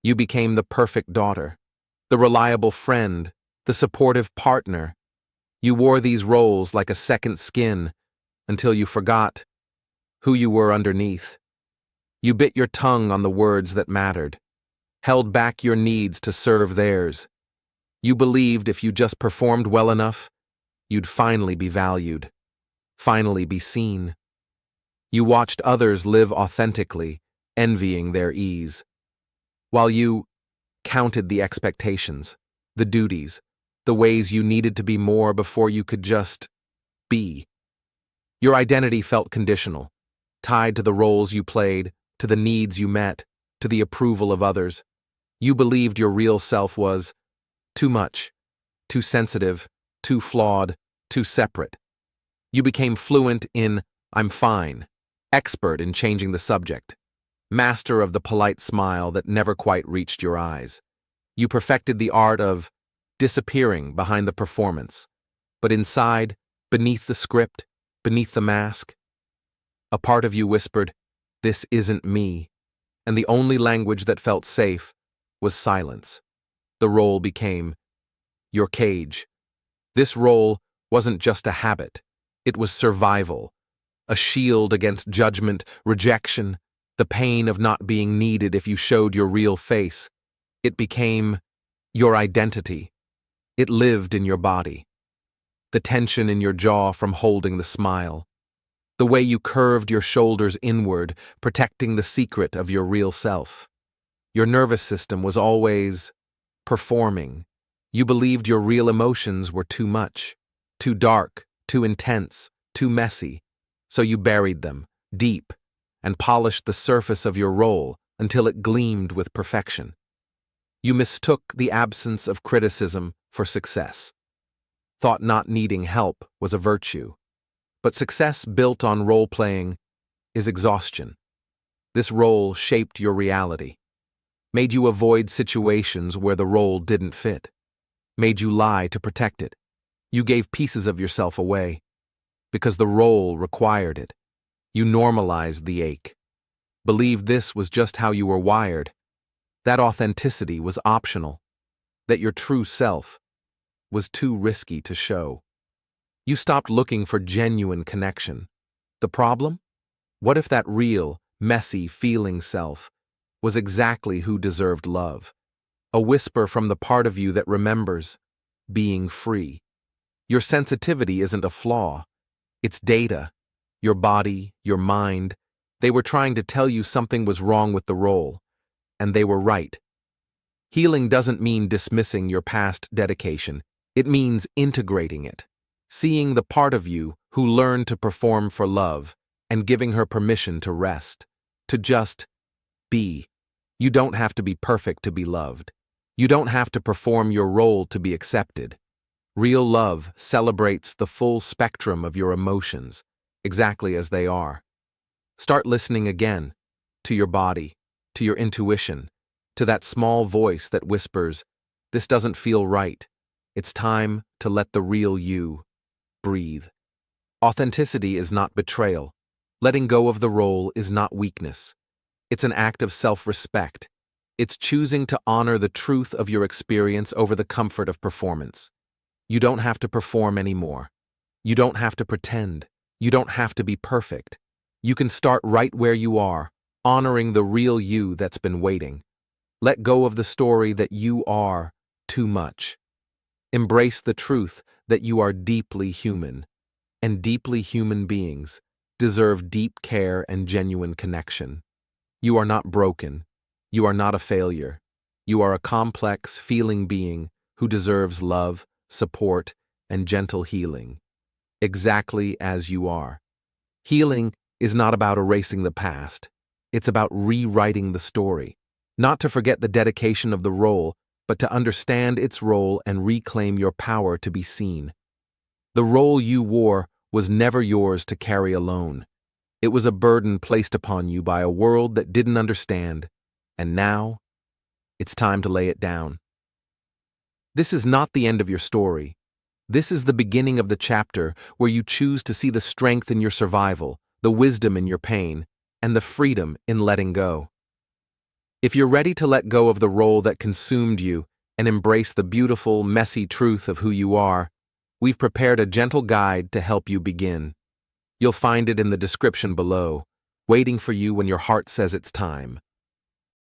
You became the perfect daughter, the reliable friend, the supportive partner. You wore these roles like a second skin until you forgot who you were underneath. You bit your tongue on the words that mattered, held back your needs to serve theirs. You believed if you just performed well enough, you'd finally be valued, finally be seen. You watched others live authentically, envying their ease, while you counted the expectations, the duties, the ways you needed to be more before you could just be. Your identity felt conditional, tied to the roles you played, to the needs you met, to the approval of others. You believed your real self was too much, too sensitive, too flawed, too separate. You became fluent in "I'm fine," expert in changing the subject, master of the polite smile that never quite reached your eyes. You perfected the art of disappearing behind the performance, but inside, beneath the script, beneath the mask, a part of you whispered, "This isn't me," and the only language that felt safe was silence. The role became your cage. This role wasn't just a habit, it was survival, a shield against judgment, rejection, the pain of not being needed if you showed your real face. It became your identity. It lived in your body. The tension in your jaw from holding the smile. The way you curved your shoulders inward, protecting the secret of your real self. Your nervous system was always performing. You believed your real emotions were too much, too dark, too intense, too messy, so you buried them, deep, and polished the surface of your role until it gleamed with perfection. You mistook the absence of criticism for success. Thought not needing help was a virtue. But success built on role-playing is exhaustion. This role shaped your reality, made you avoid situations where the role didn't fit, made you lie to protect it. You gave pieces of yourself away because the role required it. You normalized the ache, believed this was just how you were wired, that authenticity was optional, that your true self was too risky to show. You stopped looking for genuine connection. The problem? What if that real, messy, feeling self was exactly who deserved love? A whisper from the part of you that remembers being free. Your sensitivity isn't a flaw. It's data. Your body, your mind, they were trying to tell you something was wrong with the role, and they were right. Healing doesn't mean dismissing your past dedication. It means integrating it. Seeing the part of you who learned to perform for love and giving her permission to rest, to just be. You don't have to be perfect to be loved. You don't have to perform your role to be accepted. Real love celebrates the full spectrum of your emotions, exactly as they are. Start listening again, to your body, to your intuition, to that small voice that whispers, "This doesn't feel right. It's time to let the real you breathe." Authenticity is not betrayal. Letting go of the role is not weakness. It's an act of self-respect. It's choosing to honor the truth of your experience over the comfort of performance. You don't have to perform anymore. You don't have to pretend. You don't have to be perfect. You can start right where you are, honoring the real you that's been waiting. Let go of the story that you are too much. Embrace the truth that you are deeply human, and deeply human beings deserve deep care and genuine connection. You are not broken. You are not a failure. You are a complex, feeling being who deserves love, support, and gentle healing, exactly as you are. Healing is not about erasing the past. It's about rewriting the story, not to forget the dedication of the role, but to understand its role and reclaim your power to be seen. The role you wore was never yours to carry alone. It was a burden placed upon you by a world that didn't understand, and now it's time to lay it down. This is not the end of your story. This is the beginning of the chapter where you choose to see the strength in your survival, the wisdom in your pain, and the freedom in letting go. If you're ready to let go of the role that consumed you and embrace the beautiful, messy truth of who you are, we've prepared a gentle guide to help you begin. You'll find it in the description below, waiting for you when your heart says it's time.